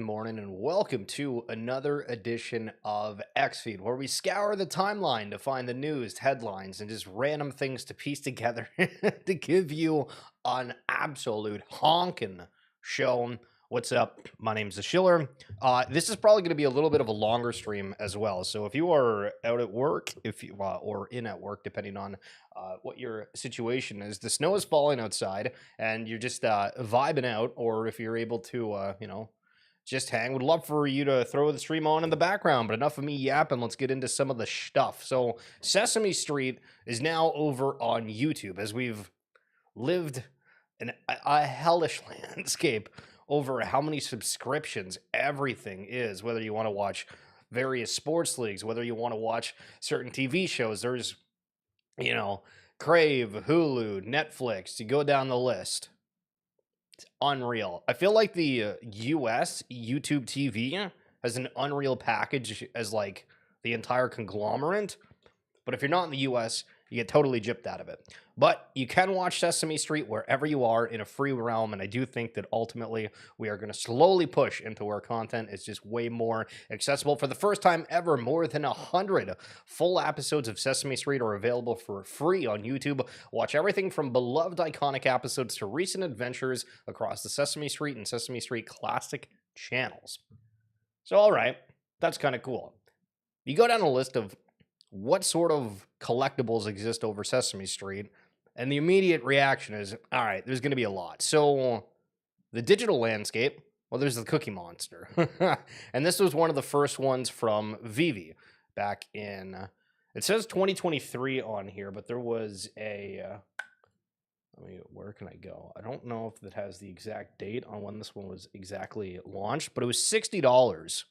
morning, and welcome to another edition of XFeed, where we scour the timeline to find the news, headlines, and just random things to piece together to give you an absolute honking show. What's up? My name's the Schiller. This is probably going to be a little bit of a longer stream as well. So if you are out at work, if you or in at work, depending on what your situation is, the snow is falling outside, and you're just vibing out, or if you're able to, just hang. Would love for you to throw the stream on in the background, but enough of me yapping. Let's get into some of the stuff. So Sesame Street is now over on YouTube, as we've lived in a hellish landscape over how many subscriptions everything is, whether you want to watch various sports leagues, whether you want to watch certain TV shows. There's, Crave, Hulu, Netflix, you go down the list. It's unreal. I feel like the US YouTube TV has an unreal package as like the entire conglomerate. But if you're not in the US, you get totally gypped out of it. But you can watch Sesame Street wherever you are in a free realm, and I do think that ultimately we are going to slowly push into where content is just way more accessible. For the first time ever, more than 100 full episodes of Sesame Street are available for free on YouTube. Watch everything from beloved iconic episodes to recent adventures across the Sesame Street and Sesame Street Classic channels. So, all right, that's kind of cool. You go down a list of what sort of collectibles exist over Sesame Street, and the immediate reaction is, all right, there's going to be a lot. So the digital landscape, well, there's the Cookie Monster. And this was one of the first ones from Veve back in, it says 2023 on here, but there was where can I go? I don't know if it has the exact date on when this one was exactly launched, but it was $60.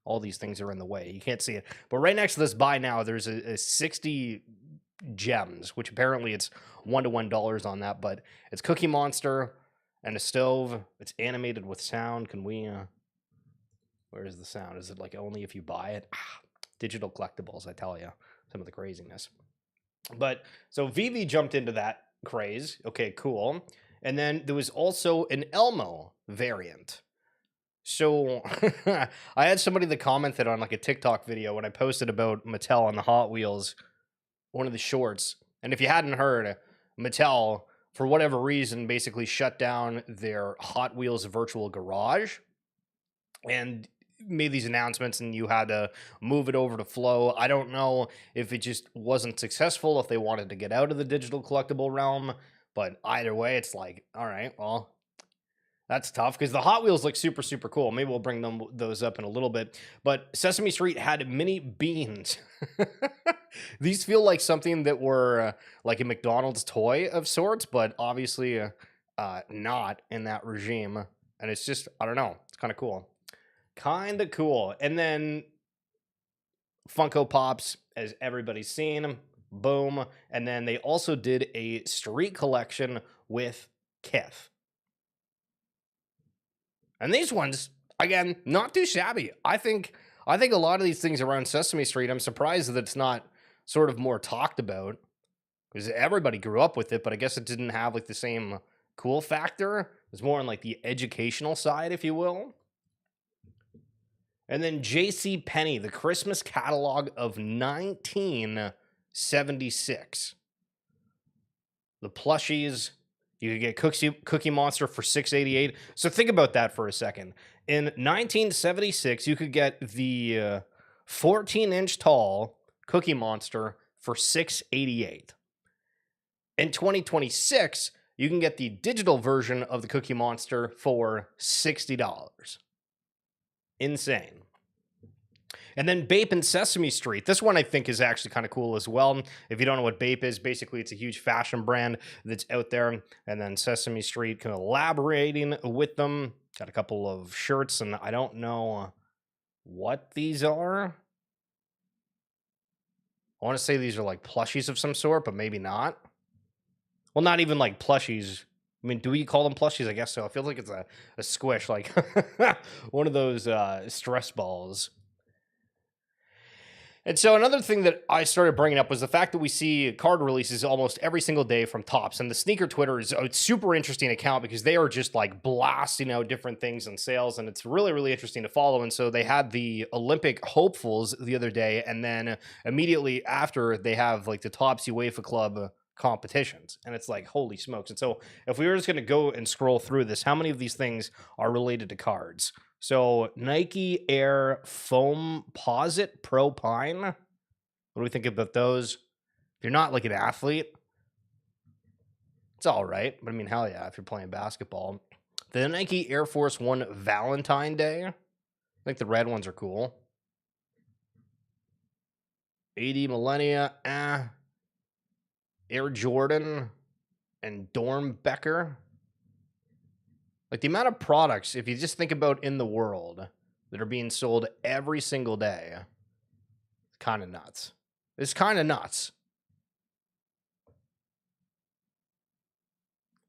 All these things are in the way. You can't see it. But right next to this buy now, there's a 60 gems, which apparently it's $1 on that. But it's Cookie Monster and a stove. It's animated with sound. Can we... where is the sound? Is it like only if you buy it? Digital collectibles, I tell you. Some of the craziness. But so Veve jumped into that craze. Okay, cool. And then there was also an Elmo variant. So I had somebody that commented on like a TikTok video when I posted about Mattel and the Hot Wheels, one of the shorts. And if you hadn't heard, Mattel, for whatever reason, basically shut down their Hot Wheels virtual garage and made these announcements, and you had to move it over to Flow. I don't know if it just wasn't successful, if they wanted to get out of the digital collectible realm, but either way, it's like, all right, well, that's tough, because the Hot Wheels look super, super cool. Maybe we'll bring those up in a little bit. But Sesame Street had mini beans. These feel like something that were like a McDonald's toy of sorts, but obviously not in that regime. And it's just, I don't know. It's kind of cool. Kind of cool. And then Funko Pops, as everybody's seen. Boom. And then they also did a street collection with Kith. And these ones, again, not too shabby. I think a lot of these things around Sesame Street, I'm surprised that it's not sort of more talked about, because everybody grew up with it, but I guess it didn't have like the same cool factor. It was more on like the educational side, if you will. And then J.C. Penney, the Christmas catalog of 1976. The plushies. You could get Cookie Monster for $6.88. So think about that for a second. In 1976, you could get the 14-inch tall Cookie Monster for $6.88. In 2026, you can get the digital version of the Cookie Monster for $60. Insane. And then Bape and Sesame Street. This one I think is actually kind of cool as well. If you don't know what Bape is, basically it's a huge fashion brand that's out there. And then Sesame Street collaborating with them. Got a couple of shirts, and I don't know what these are. I want to say these are like plushies of some sort, but maybe not. Well, not even like plushies. I mean, do we call them plushies? I guess so. I feel like it's a squish, like one of those stress balls. And so another thing that I started bringing up was the fact that we see card releases almost every single day from Topps. And the sneaker Twitter is a super interesting account because they are just like blasting out different things and sales. And it's really, really interesting to follow. And so they had the Olympic hopefuls the other day. And then immediately after, they have like the Topps UEFA Club competitions. And it's like, holy smokes. And so if we were just going to go and scroll through this, how many of these things are related to cards? So Nike Air Foamposite Pro Pine. What do we think about those? If you're not like an athlete, it's all right. But I mean, hell yeah, if you're playing basketball. The Nike Air Force One Valentine Day. I think the red ones are cool. 80 Millennia. Air Jordan and Dornbecker. Like the amount of products, if you just think about in the world, that are being sold every single day, it's kind of nuts. It's kind of nuts.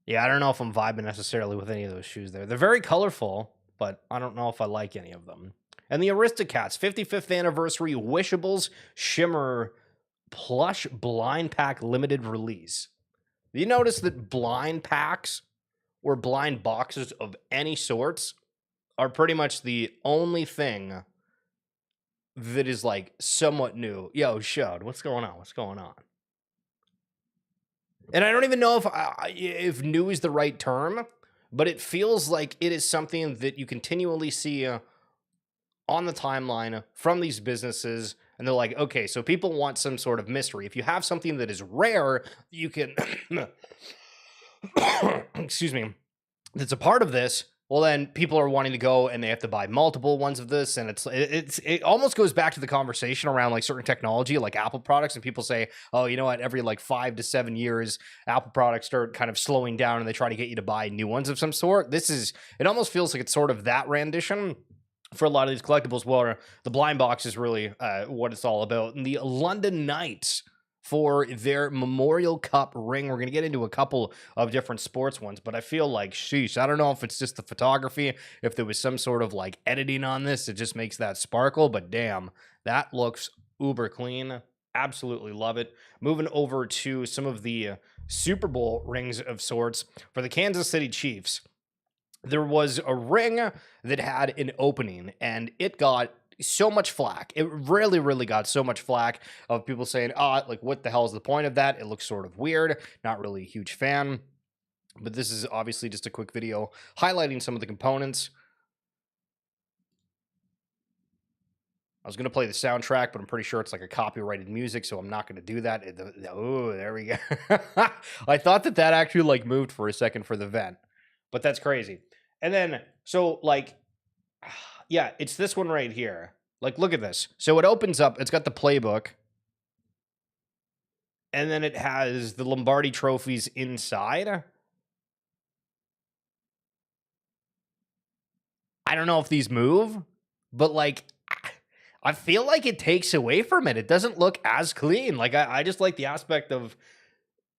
Yeah, I don't know if I'm vibing necessarily with any of those shoes there. They're very colorful, but I don't know if I like any of them. And the Aristocats 55th Anniversary Wishables Shimmer Plush Blind Pack Limited Release. You notice that blind packs or blind boxes of any sorts are pretty much the only thing that is like somewhat new. Yo, Shud, what's going on? What's going on? And I don't even know if new is the right term, but it feels like it is something that you continually see on the timeline from these businesses. And they're like, okay, so people want some sort of mystery. If you have something that is rare, you can, excuse me, that's a part of this, well, then people are wanting to go and they have to buy multiple ones of this. And it almost goes back to the conversation around like certain technology, like Apple products. And people say, oh, you know what? Every like 5 to 7 years, Apple products start kind of slowing down and they try to get you to buy new ones of some sort. It almost feels like it's sort of that rendition for a lot of these collectibles, where the blind box is really what it's all about. And the London Knights for their Memorial Cup ring. We're going to get into a couple of different sports ones, but I feel like, sheesh, I don't know if it's just the photography, if there was some sort of like editing on this, it just makes that sparkle, but damn, that looks uber clean. Absolutely love it. Moving over to some of the Super Bowl rings of sorts for the Kansas City Chiefs. There was a ring that had an opening, and it got so much flack. It really, really got so much flack of people saying, like, what the hell is the point of that? It looks sort of weird. Not really a huge fan. But this is obviously just a quick video highlighting some of the components. I was going to play the soundtrack, but I'm pretty sure it's like a copyrighted music, so I'm not going to do that. Oh, there we go. I thought that actually like moved for a second for the vent, but that's crazy. And then, so like, yeah, it's this one right here. Like, look at this. So it opens up. It's got the playbook. And then it has the Lombardi trophies inside. I don't know if these move, but like, I feel like it takes away from it. It doesn't look as clean. Like, I just like the aspect of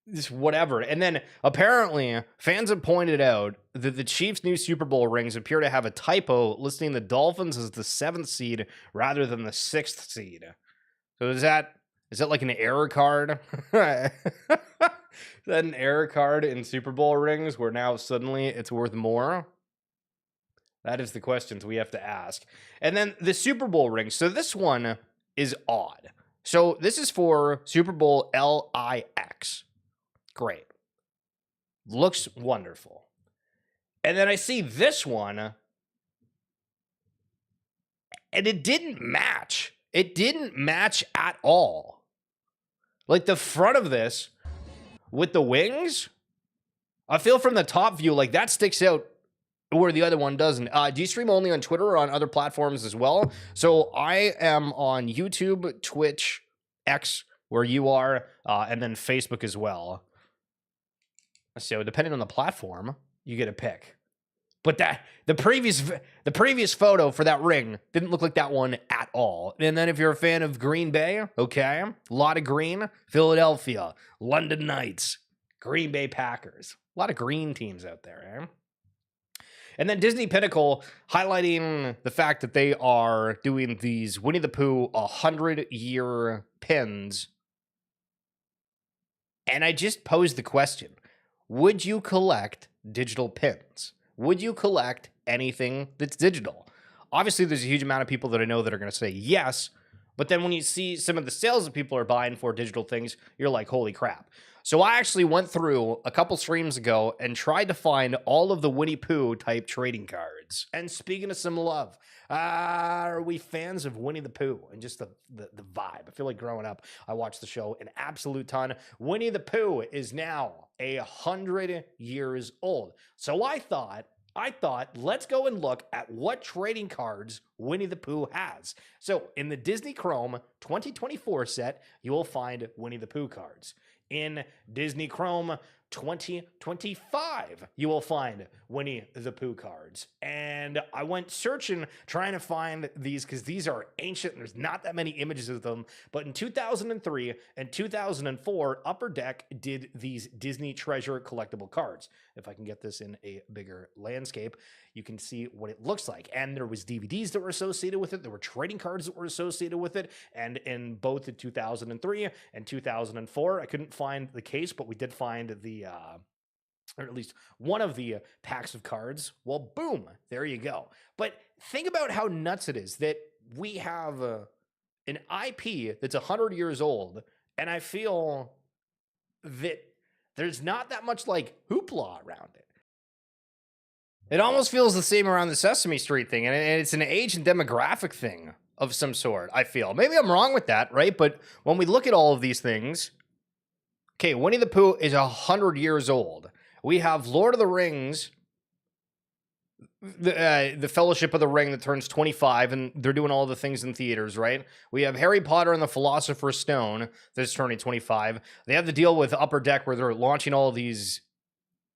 this whatever. And then apparently fans have pointed out that the Chiefs' new Super Bowl rings appear to have a typo listing the Dolphins as the 7th seed rather than the 6th seed. So is that like an error card? Is that an error card in Super Bowl rings where now suddenly it's worth more? That is the questions we have to ask. And then the Super Bowl ring. So this one is odd. So this is for Super Bowl LIX. Great. Looks wonderful. And then I see this one, and it didn't match. It didn't match at all. Like the front of this with the wings, I feel from the top view, like that sticks out where the other one doesn't. Do you stream only on Twitter or on other platforms as well? So I am on YouTube, Twitch, X, where you are, and then Facebook as well. So depending on the platform, you get a pick. But the previous photo for that ring didn't look like that one at all. And then if you're a fan of Green Bay, okay, a lot of green, Philadelphia, London Knights, Green Bay Packers, a lot of green teams out there, eh? And then Disney Pinnacle highlighting the fact that they are doing these Winnie the Pooh 100-year pins. And I just posed the question, would you collect digital pins? Would you collect anything that's digital? Obviously, there's a huge amount of people that I know that are going to say yes, but then when you see some of the sales that people are buying for digital things, you're like, holy crap. So I actually went through a couple streams ago and tried to find all of the Winnie Pooh type trading cards. And speaking of some love, are we fans of Winnie the Pooh and just the vibe? I feel like growing up, I watched the show an absolute ton. Winnie the Pooh is now 100 years old. So I thought, let's go and look at what trading cards Winnie the Pooh has. So in the Disney Chrome 2024 set, you will find Winnie the Pooh cards. In Disney Chrome 2025, you will find Winnie the Pooh cards. And I went searching, trying to find these because these are ancient and there's not that many images of them. But in 2003 and 2004, Upper Deck did these Disney Treasure collectible cards. If I can get this in a bigger landscape, you can see what it looks like. And there was DVDs that were associated with it. There were trading cards that were associated with it. And in both the 2003 and 2004, I couldn't find the case, but we did find the or at least one of the packs of cards. Well, boom, there you go. But think about how nuts it is that we have an IP that's 100 years old, and I feel that there's not that much like hoopla around it. It almost feels the same around the Sesame Street thing, and it's an age and demographic thing of some sort, I feel. Maybe I'm wrong with that, right? But when we look at all of these things, okay, Winnie the Pooh is 100 years old. We have Lord of the Rings, the Fellowship of the Ring that turns 25, and they're doing all the things in theaters, right? We have Harry Potter and the Philosopher's Stone that's turning 25. They have the deal with Upper Deck where they're launching all these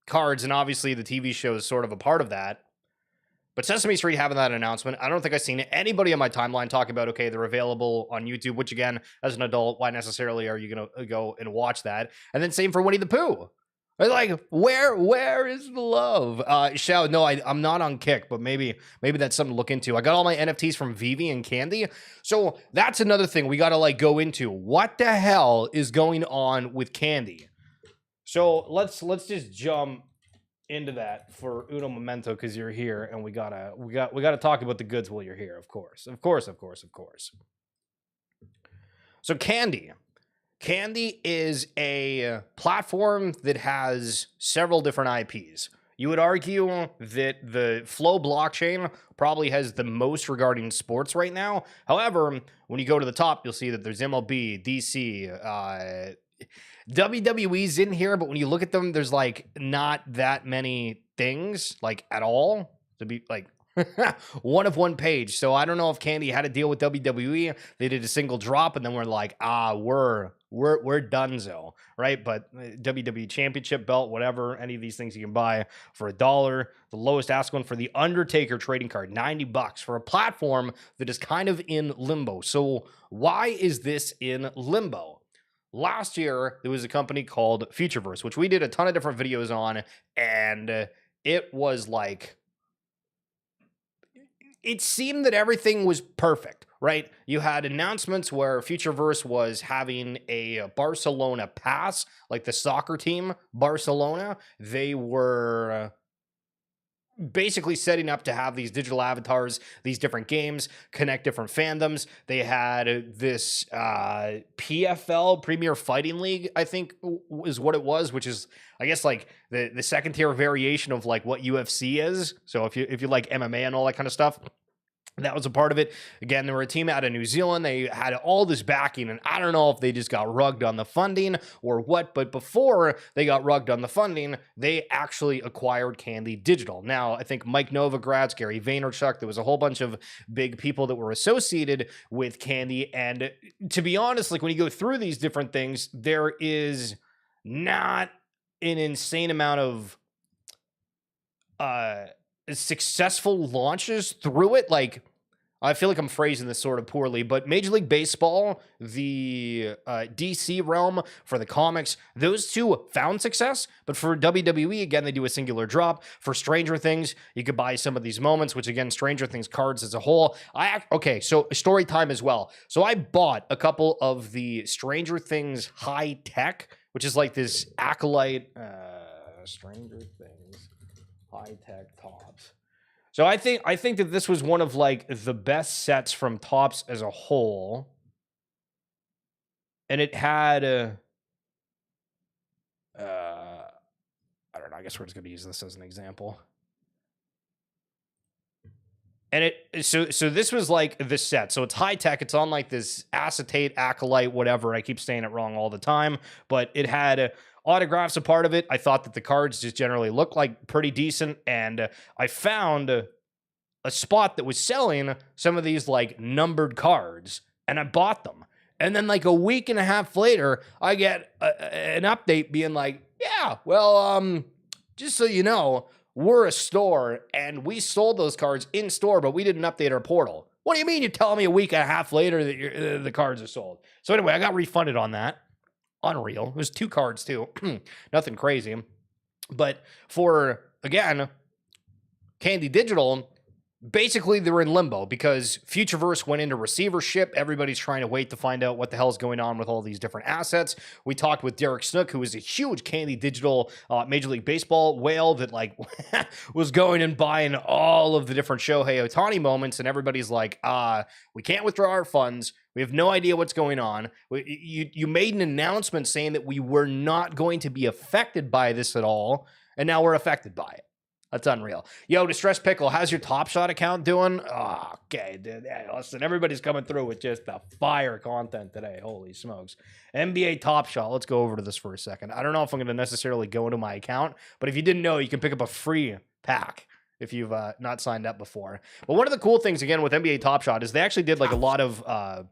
cards, and obviously the TV show is sort of a part of that. But Sesame Street having that announcement, I don't think I've seen anybody on my timeline talk about, okay, they're available on YouTube, which again, as an adult, why necessarily are you going to go and watch that? And then same for Winnie the Pooh. Like, where is the love? Shout, no, I'm not on Kick, but maybe that's something to look into. I got all my NFTs from Veve and Candy. So that's another thing we got to like go into. What the hell is going on with Candy? So let's just jump into that for uno momento because you're here, and we gotta talk about the goods while you're here. Of course. So Candy is a platform that has several different IPs. You would argue that the Flow blockchain probably has the most regarding sports right now. However, when you go to the top, you'll see that there's MLB, DC, WWE's in here, but when you look at them, there's like not that many things like at all to be like one of one page. So I don't know if Candy had to deal with WWE. They did a single drop and then we're like, we're donezo, right? But WWE Championship belt, whatever, any of these things you can buy for $1. The lowest ask one for the Undertaker trading card, $90 for a platform that is kind of in limbo. So why is this in limbo? Last year, there was a company called Futureverse, which we did a ton of different videos on, and it was like, it seemed that everything was perfect, right? You had announcements where Futureverse was having a Barcelona pass, like the soccer team, Barcelona. They were basically setting up to have these digital avatars, these different games, connect different fandoms. They had this PFL, Premier Fighting League, I think is what it was, which is, I guess, like the second tier variation of like what UFC is. So if you like MMA and all that kind of stuff, that was a part of it. Again, they were a team out of New Zealand. They had all this backing, and I don't know if they just got rugged on the funding or what, but before they got rugged on the funding, they actually acquired Candy Digital. Now, I think Mike Novogratz, Gary Vaynerchuk, there was a whole bunch of big people that were associated with Candy, and to be honest, like when you go through these different things, there is not an insane amount of successful launches through it. Like, I feel like I'm phrasing this sort of poorly, but Major League Baseball, the DC realm for the comics, those two found success. But for WWE, again, they do a singular drop. For Stranger Things, you could buy some of these moments, which again, Stranger Things cards as a whole. Okay, so story time as well. So I bought a couple of the Stranger Things high tech, which is like this acolyte Stranger Things high tech tops. So I think that this was one of like the best sets from Topps as a whole. And it had I don't know, I guess we're just going to use this as an example. And so this was like the set. So it's high tech. It's on like this acetate, acolyte, whatever. I keep saying it wrong all the time, but it had autographs a part of it. I thought that the cards just generally looked like pretty decent, and I found a spot that was selling some of these like numbered cards, and I bought them. And then like a week and a half later, I get an update being like, yeah, well, just so you know, we're a store and we sold those cards in store, but we didn't update our portal. What do you mean you're telling me a week and a half later that the cards are sold? So anyway, I got refunded on that. Unreal. It was 2 cards too. Nothing crazy. But for, again, Candy Digital, basically they're in limbo because Futureverse went into receivership. Everybody's trying to wait to find out what the hell's going on with all these different assets. We talked with Derek Snook, who is a huge Candy Digital Major League Baseball whale that like was going and buying all of the different Shohei Ohtani moments, and everybody's like, we can't withdraw our funds. We have no idea what's going on. You made an announcement saying that we were not going to be affected by this at all, and now we're affected by it. That's unreal. Yo, Distress Pickle, how's your Top Shot account doing? Oh, okay, dude. Hey, listen, everybody's coming through with just the fire content today. Holy smokes. NBA Top Shot. Let's go over to this for a second. I don't know if I'm going to necessarily go into my account, but if you didn't know, you can pick up a free pack if you've not signed up before. But one of the cool things, again, with NBA Top Shot is they actually did like a lot of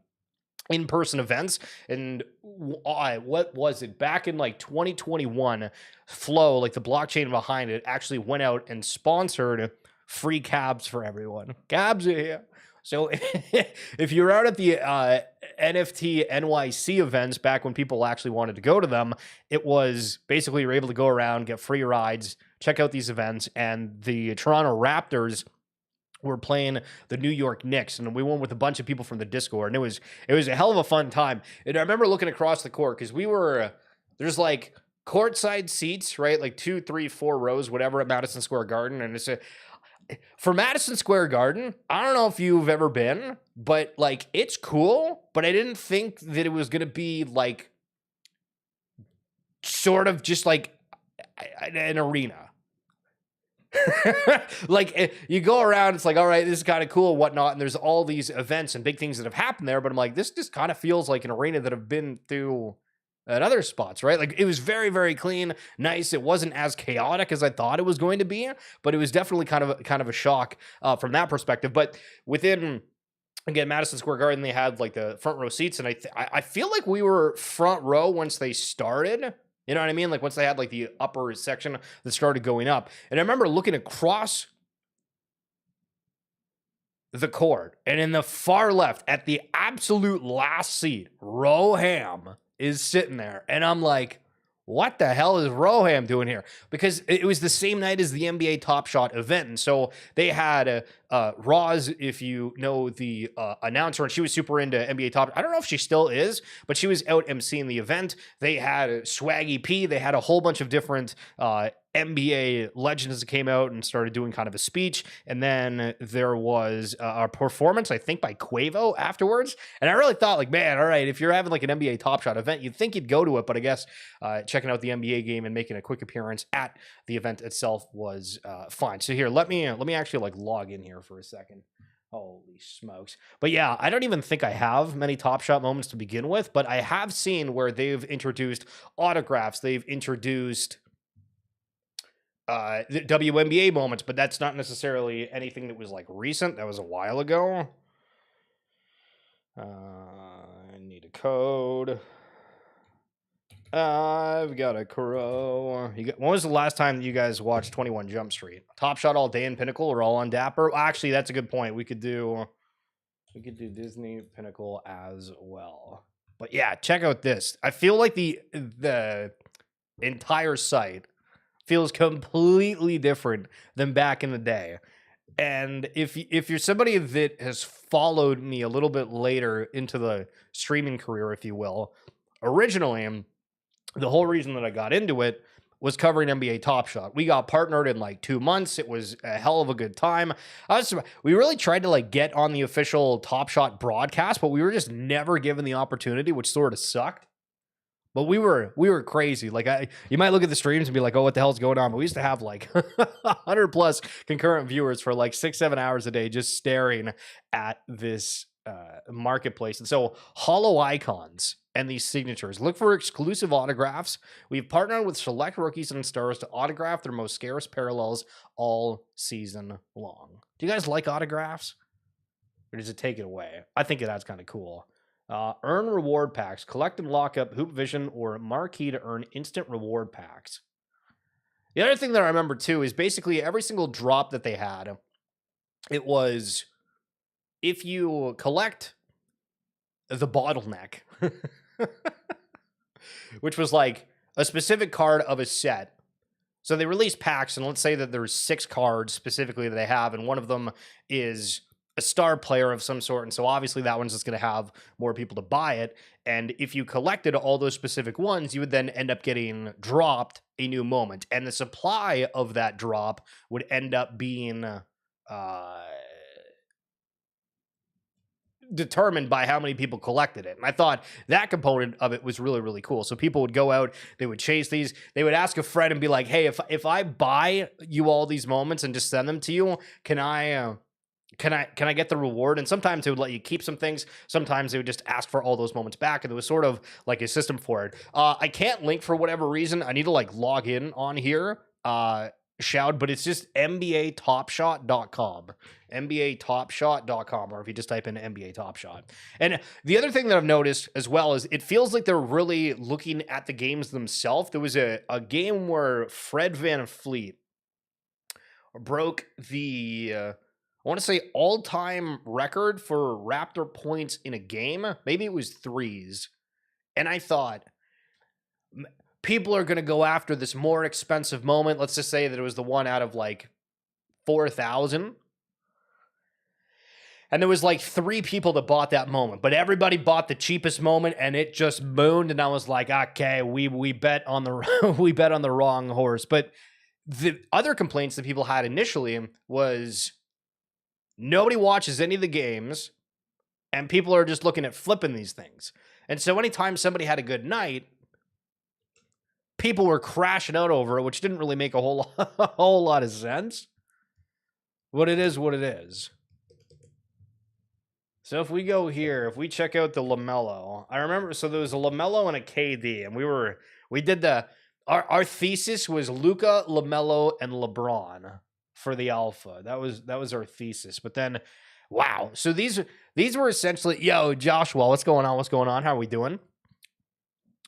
in-person events, and what was it back in like 2021? Flow, like the blockchain behind it, actually went out and sponsored free cabs for everyone. Cabs are here. So if you're out at the NFT NYC events back when people actually wanted to go to them, it was basically you're able to go around, get free rides, check out these events, and the Toronto Raptors were playing the New York Knicks, and we went with a bunch of people from the Discord, and it was a hell of a fun time. And I remember looking across the court because there's like courtside seats, right? Like 2, 3, 4 rows, whatever, at Madison Square Garden. And for Madison Square Garden, I don't know if you've ever been, but like it's cool, but I didn't think that it was going to be like sort of just like an arena. Like you go around, it's like, all right, this is kind of cool, whatnot, and there's all these events and big things that have happened there, but I'm like, this just kind of feels like an arena that I've been through at other spots, right? Like it was very, very clean, nice. It wasn't as chaotic as I thought it was going to be, but it was definitely kind of a shock from that perspective. But within, again, Madison Square Garden, they had like the front row seats, and I feel like we were front row once they started. You know what I mean? Like once they had like the upper section that started going up. And I remember looking across the court, and in the far left, at the absolute last seat, Roham is sitting there. And I'm like, what the hell is Roham doing here? Because it was the same night as the NBA Top Shot event. And so they had Roz, if you know the announcer, and she was super into NBA Top. I don't know if she still is, but she was out emceeing the event. They had Swaggy P. They had a whole bunch of different NBA legends that came out and started doing kind of a speech. And then there was a performance, I think, by Quavo afterwards. And I really thought, like, man, all right, if you're having like an NBA Top Shot event, you'd think you'd go to it. But I guess checking out the NBA game and making a quick appearance at the event itself was fine. So here, let me actually like log in here for a second. Holy smokes. But yeah, I don't even think I have many Top Shot moments to begin with, but I have seen where they've introduced autographs. They've introduced the WNBA moments, but that's not necessarily anything that was like recent. That was a while ago. I need a code. I've got a crow. When was the last time you guys watched 21 Jump Street? Top Shot all day in Pinnacle or all on Dapper? Well, actually, that's a good point. We could do We could do Disney Pinnacle as well. But yeah, check out this. I feel like the entire site feels completely different than back in the day. And if you're somebody that has followed me a little bit later into the streaming career, if you will, originally the whole reason that I got into it was covering NBA Top Shot. We got partnered in like 2 months. It was a hell of a good time. We really tried to like get on the official Top Shot broadcast, but we were just never given the opportunity, which sort of sucked. But we were crazy. Like you might look at the streams and be like, "Oh, what the hell's going on?" But we used to have like 100 plus concurrent viewers for like 6-7 hours a day, just staring at this marketplace. And so, hollow icons and these signatures. Look for exclusive autographs. We've partnered with select rookies and stars to autograph their most scarce parallels all season long. Do you guys like autographs, or does it take it away? I think that's kind of cool. Earn reward packs. Collect and lock up Hoop Vision or Marquee to earn instant reward packs. The other thing that I remember too is basically every single drop that they had, it was if you collect the bottleneck, which was like a specific card of a set. So they release packs, and let's say that there's 6 cards specifically that they have, and one of them is a star player of some sort, and so obviously that one's just going to have more people to buy it. And if you collected all those specific ones, you would then end up getting dropped a new moment, and the supply of that drop would end up being determined by how many people collected it. And I thought that component of it was really, really cool. So people would go out, they would chase these, they would ask a friend and be like, "Hey, if I buy you all these moments and just send them to you, can I get the reward?" And sometimes they would let you keep some things. Sometimes they would just ask for all those moments back. And there was sort of like a system for it. I can't link for whatever reason. I need to like log in on here. Shout, but it's just NBATopShot.com. NBATopShot.com, or if you just type in NBA Top Shot. And the other thing that I've noticed as well is it feels like they're really looking at the games themselves. There was a game where Fred VanVleet broke the I want to say all-time record for Raptor points in a game. Maybe it was 3s. And I thought, people are going to go after this more expensive moment. Let's just say that it was the one out of like 4,000. And there was like 3 people that bought that moment, but everybody bought the cheapest moment, and it just mooned. And I was like, okay, we bet on the we bet on the wrong horse. But the other complaints that people had initially was nobody watches any of the games, and people are just looking at flipping these things. And so anytime somebody had a good night, people were crashing out over it, which didn't really make a whole lot of sense. But it is what it is. So if we go here, if we check out the LaMelo, I remember, so there was a LaMelo and a KD, and we did our thesis was Luka, LaMelo, and LeBron for the alpha. That was our thesis. But then, wow. So these were essentially, yo, Joshua, what's going on? How are we doing?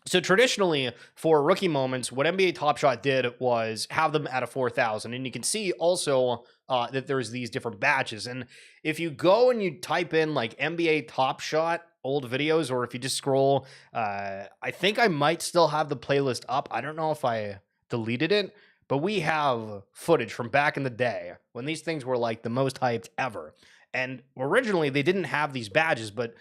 So traditionally, for rookie moments, what NBA Top Shot did was have them at a 4,000. And you can see also that there's these different badges. And if you go and you type in like NBA Top Shot old videos, or if you just scroll, I think I might still have the playlist up. I don't know if I deleted it, but we have footage from back in the day when these things were like the most hyped ever. And originally, they didn't have these badges, but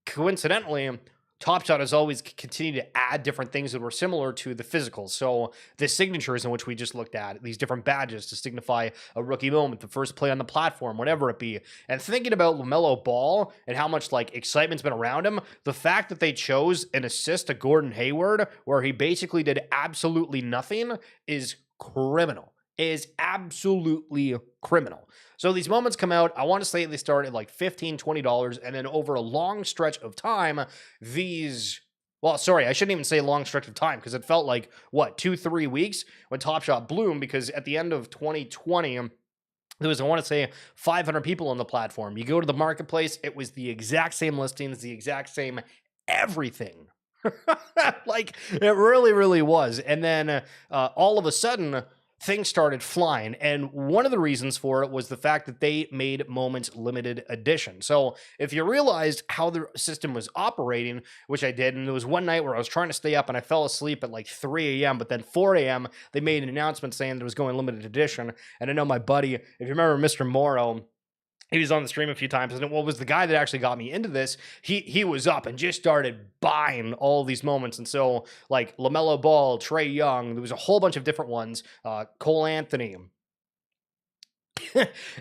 coincidentally, Top Shot has always continued to add different things that were similar to the physicals. So the signatures in which we just looked at, these different badges to signify a rookie moment, the first play on the platform, whatever it be. And thinking about LaMelo Ball and how much like excitement's been around him, the fact that they chose an assist to Gordon Hayward where he basically did absolutely nothing is criminal. Is absolutely criminal. So these moments come out, I want to say they start at like $15, $20, and then over a long stretch of time, well, sorry, I shouldn't even say long stretch of time, because it felt like, 2-3 weeks when Top Shot bloomed, because at the end of 2020, there was, I want to say, 500 people on the platform. You go to the marketplace, it was the exact same listings, the exact same everything. Like, it really, really was. And then all of a sudden, things started flying. And one of the reasons for it was the fact that they made Moments limited edition. So if you realized how the system was operating, which I did, and there was one night where I was trying to stay up and I fell asleep at like 3 a.m., but then 4 a.m., they made an announcement saying that it was going limited edition. And I know my buddy, if you remember Mr. Morrow, he was on the stream a few times, and what was the guy that actually got me into this? He was up and just started buying all these Moments, and so like LaMelo Ball, Trae Young, there was a whole bunch of different ones, Cole Anthony.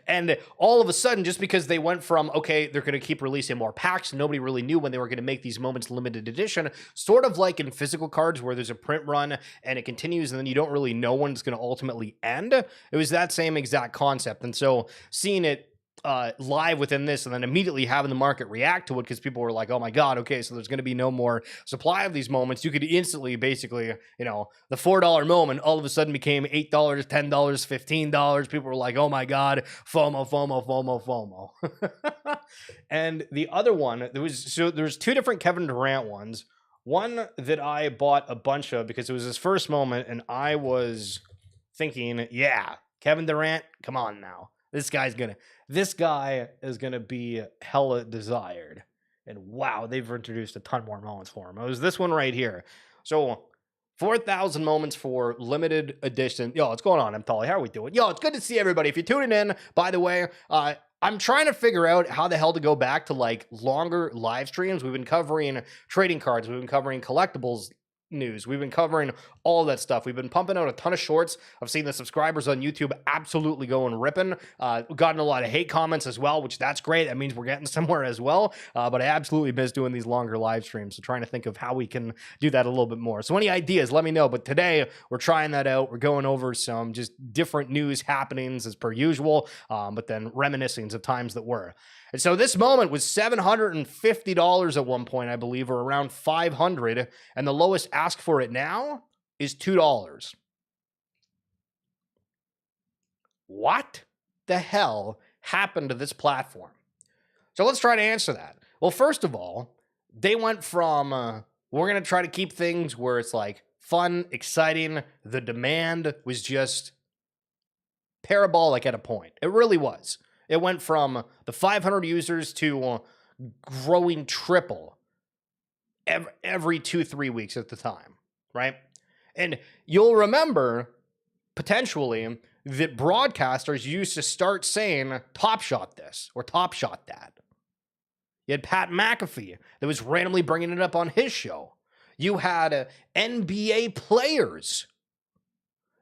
And all of a sudden, just because they went from, okay, they're going to keep releasing more packs, nobody really knew when they were going to make these Moments limited edition, sort of like in physical cards where there's a print run and it continues and then you don't really know when it's going to ultimately end. It was that same exact concept. And so seeing it live within this and then immediately having the market react to it because people were like, oh my God, okay, so there's going to be no more supply of these Moments. You could instantly, basically, you know, the $4 Moment all of a sudden became $8, $10, $15. People were like, oh my God, FOMO, FOMO, FOMO, FOMO. And the other one, there's two different Kevin Durant ones. One that I bought a bunch of because it was his first Moment and I was thinking, yeah, Kevin Durant, come on now. This guy is gonna be hella desired. And wow, they've introduced a ton more Moments for him. It was this one right here. So 4,000 Moments for limited edition. Yo, what's going on? I'm Tully. How are we doing? Yo, it's good to see everybody. If you're tuning in, by the way, I'm trying to figure out how the hell to go back to like longer live streams. We've been covering trading cards. We've been covering collectibles news. We've been covering all that stuff. We've been pumping out a ton of shorts. I've seen the subscribers on YouTube absolutely going ripping. Gotten a lot of hate comments as well, which that's great. That means we're getting somewhere as well. But I absolutely miss doing these longer live streams. So trying to think of how we can do that a little bit more. So any ideas, let me know. But today we're trying that out. We're going over some just different news happenings as per usual, but then reminiscing of times that were. And so this Moment was $750 at one point, I believe, or around $500, and the lowest ask for it now is $2. What the hell happened to this platform? So let's try to answer that. Well, first of all, they went from, we're going to try to keep things where it's like fun, exciting. The demand was just parabolic at a point. It really was. It went from the 500 users to growing triple every 2-3 weeks at the time, right? And you'll remember, potentially, that broadcasters used to start saying, Top Shot this, or Top Shot that. You had Pat McAfee that was randomly bringing it up on his show. You had NBA players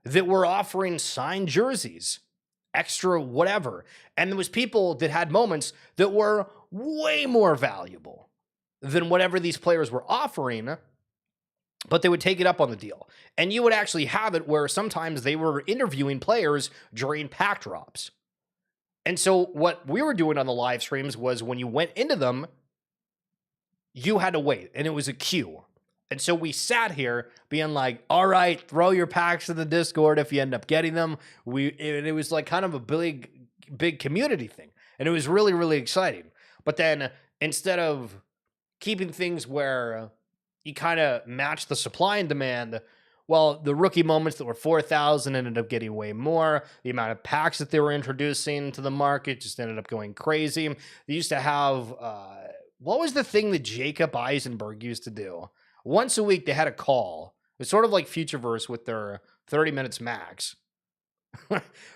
that were offering signed jerseys, extra whatever. And there was people that had Moments that were way more valuable than whatever these players were offering, but they would take it up on the deal. And you would actually have it where sometimes they were interviewing players during pack drops. And so what we were doing on the live streams was when you went into them, you had to wait, and it was a queue. And so we sat here being like, all right, throw your packs in the Discord if you end up getting them. It was like kind of a big community thing. And it was really, really exciting. But then instead of keeping things where you kind of match the supply and demand, well, the rookie Moments that were 4,000 ended up getting way more. The amount of packs that they were introducing to the market just ended up going crazy. They used to have, what was the thing that Jacob Eisenberg used to do? Once a week, they had a call. It's sort of like Futureverse with their 30 minutes max,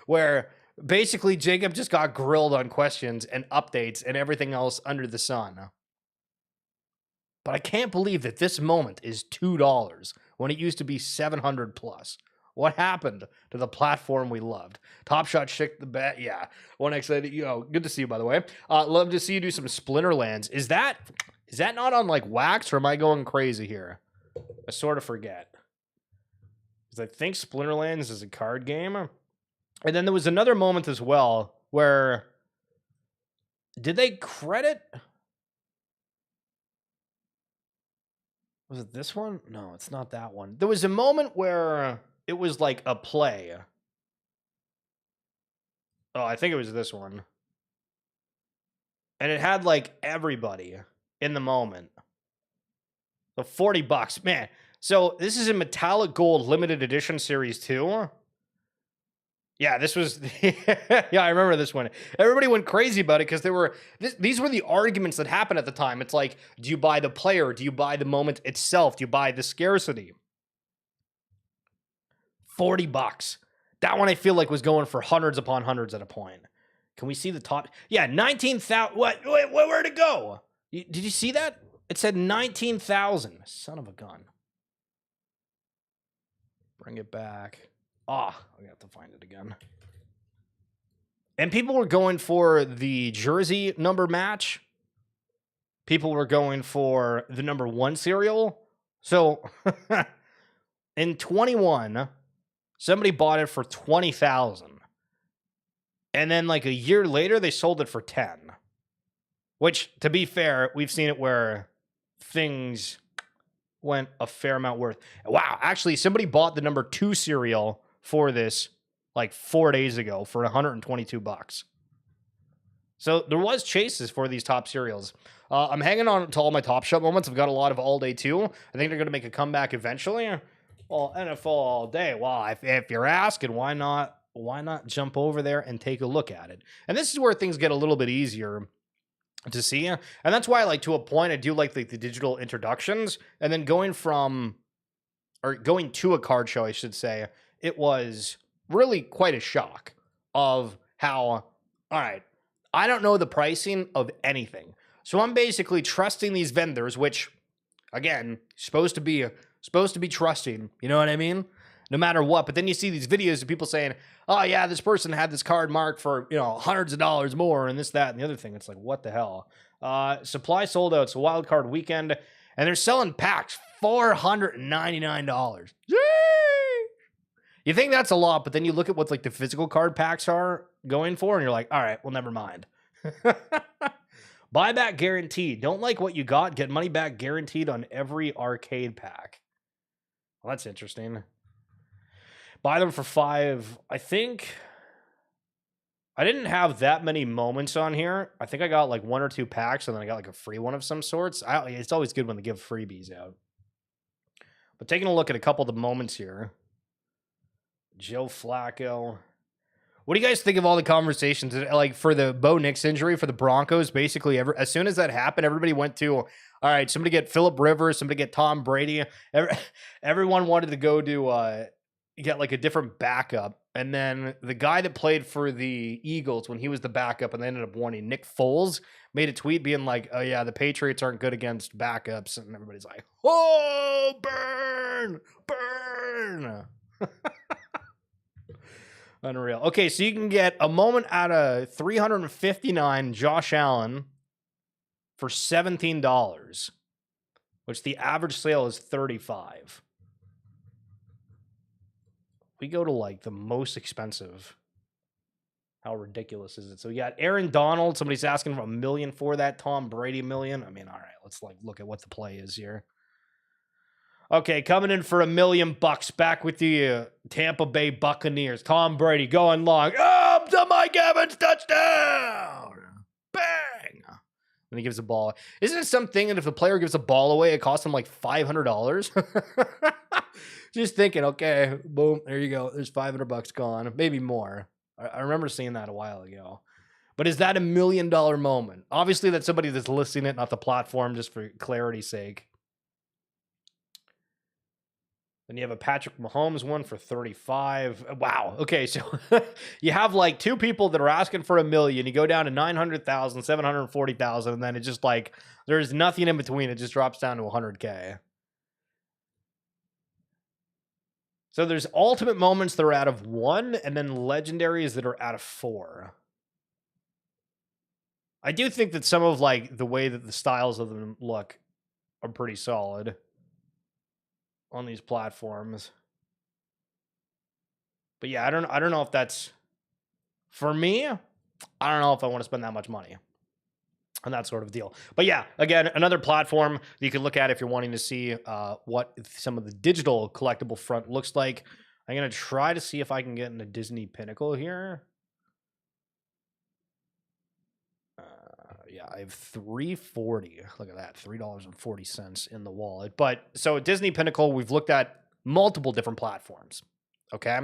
where basically Jacob just got grilled on questions and updates and everything else under the sun. But I can't believe that this Moment is $2 when it used to be 700 plus. What happened to the platform we loved? Top Shot shook the bet. Yeah. One X said, good to see you, by the way. Love to see you do some Splinterlands. Is that not on like wax, or am I going crazy here? I sort of forget. Because I think Splinterlands is a card game. And then there was another Moment as well where, did they credit? Was it this one? No, it's not that one. There was a Moment where it was like a play. Oh, I think it was this one. And it had like everybody in the Moment. So $40, man. So this is a Metallic Gold Limited Edition Series 2. Yeah, this was yeah, I remember this one. Everybody went crazy about it because these were the arguments that happened at the time. It's like, do you buy the player? Do you buy the moment itself? Do you buy the scarcity? $40. That one I feel like was going for hundreds upon hundreds at a point. Can we see the top? Yeah, 19,000. What? Wait, where'd it go? Did you see that? It said 19,000. Son of a gun. Bring it back. Ah, I have to find it again. And people were going for the jersey number match. People were going for the number 1 cereal. So in 21, somebody bought it for 20,000. And then like a year later, they sold it for 10. Which, to be fair, we've seen it where things went a fair amount worth. Wow, actually, somebody bought the number 2 cereal for this like 4 days ago for $122. So there was chases for these top cereals. I'm hanging on to all my Top Shop moments. I've got a lot of all day too. I think they're going to make a comeback eventually. Well, NFL all day. Well, if you're asking, why not jump over there and take a look at it? And this is where things get a little bit easier to see. And that's why, like, to a point, I do like the digital introductions. And then going to a card show, I should say, it was really quite a shock of how, all right, I don't know the pricing of anything. So I'm basically trusting these vendors, which, again, supposed to be trusting, you know what I mean? No matter what. But then you see these videos of people saying, oh yeah, this person had this card marked for, hundreds of dollars more and this, that, and the other thing. It's like, what the hell? Supply sold out. It's a wild card weekend. And they're selling packs $499. Yay! You think that's a lot, but then you look at what like the physical card packs are going for, and you're like, all right, well, never mind. Buyback guaranteed. Don't like what you got, get money back guaranteed on every arcade pack. Well, that's interesting. Buy them for $5. I think I didn't have that many moments on here. I think I got like 1 or 2 packs, and then I got like a free one of some sorts. It's always good when they give freebies out. But taking a look at a couple of the moments here. Joe Flacco. What do you guys think of all the conversations? Like for the Bo Nix injury for the Broncos, basically as soon as that happened, everybody went to, all right, somebody get Phillip Rivers, somebody get Tom Brady. Everyone wanted to go to get like a different backup. And then the guy that played for the Eagles when he was the backup and they ended up winning, Nick Foles, made a tweet being like, oh yeah, the Patriots aren't good against backups. And everybody's like, oh, burn. Unreal. Okay, so you can get a moment out of 359 Josh Allen for $17, which the average sale is $35. We go to like the most expensive. How ridiculous is it? So you got Aaron Donald. Somebody's asking for $1 million for that. Tom Brady $1 million. I mean, all right, let's like look at what the play is here. Okay, coming in for $1 million back with the Tampa Bay Buccaneers. Tom Brady going long. Oh, to Mike Evans, touchdown! Bang! And he gives the ball. Isn't it something that if the player gives a ball away, it costs him like $500? Just thinking, okay, boom, there you go. There's $500 gone, maybe more. I remember seeing that a while ago. But is that $1 million moment? Obviously, that's somebody that's listing it, not the platform, just for clarity's sake. Then you have a Patrick Mahomes one for $35. Wow. Okay, so you have like 2 people that are asking for $1 million. You go down to 900,000, 740,000, and then it's just like there's nothing in between. It just drops down to 100K. So there's ultimate moments that are out of 1, and then legendaries that are out of 4. I do think that some of like the way that the styles of them look are pretty solid on these platforms. But yeah, I don't know if that's for me. I don't know if I want to spend that much money on that sort of deal. But yeah, again, another platform that you can look at if you're wanting to see what some of the digital collectible front looks like. I'm going to try to see if I can get into Disney Pinnacle here. Yeah, I have $3.40. Look at that, $3.40 in the wallet. But so Disney Pinnacle, we've looked at multiple different platforms. Okay.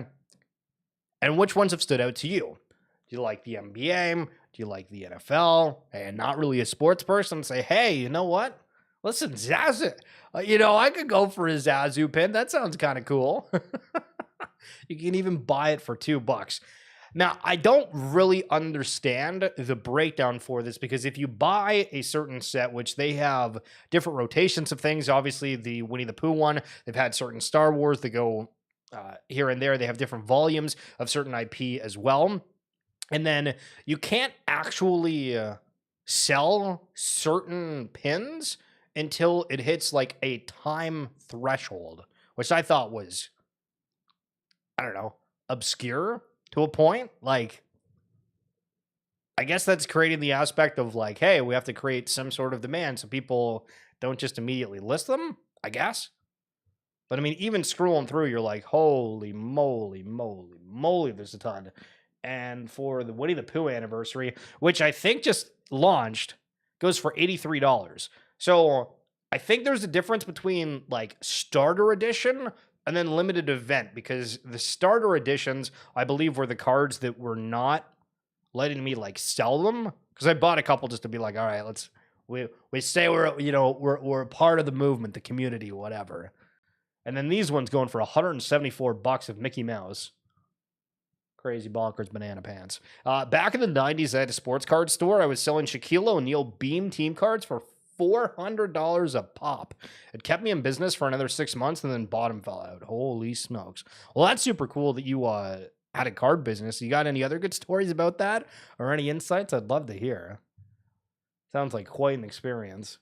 And which ones have stood out to you? Do you like the NBA? Do you like the NFL? And not really a sports person, say, hey, you know what? Listen, Zazu, I could go for a Zazu pin. That sounds kind of cool. You can even buy it for $2. Now, I don't really understand the breakdown for this, because if you buy a certain set, which they have different rotations of things, obviously the Winnie the Pooh one, they've had certain Star Wars that go here and there. They have different volumes of certain IP as well. And then you can't actually sell certain pins until it hits like a time threshold, which I thought was, I don't know, obscure to a point. Like, I guess that's creating the aspect of like, hey, we have to create some sort of demand so people don't just immediately list them, I guess. But I mean, even scrolling through, you're like, holy moly, moly, moly, there's a ton. And for the Winnie the Pooh anniversary, which I think just launched, goes for $83. So I think there's a difference between like starter edition and then limited event, because the starter editions, I believe, were the cards that were not letting me like sell them, because I bought a couple just to be like, all right, we say we're a part of the movement, the community, whatever. And then these ones going for $174 of Mickey Mouse. Crazy bonkers banana pants. Back in the 90s, I had a sports card store. I was selling Shaquille O'Neal Beam team cards for $400 a pop. It kept me in business for another 6 months, and then bottom fell out. Holy smokes. Well, that's super cool that you had a card business. You got any other good stories about that, or any insights? I'd love to hear. Sounds like quite an experience.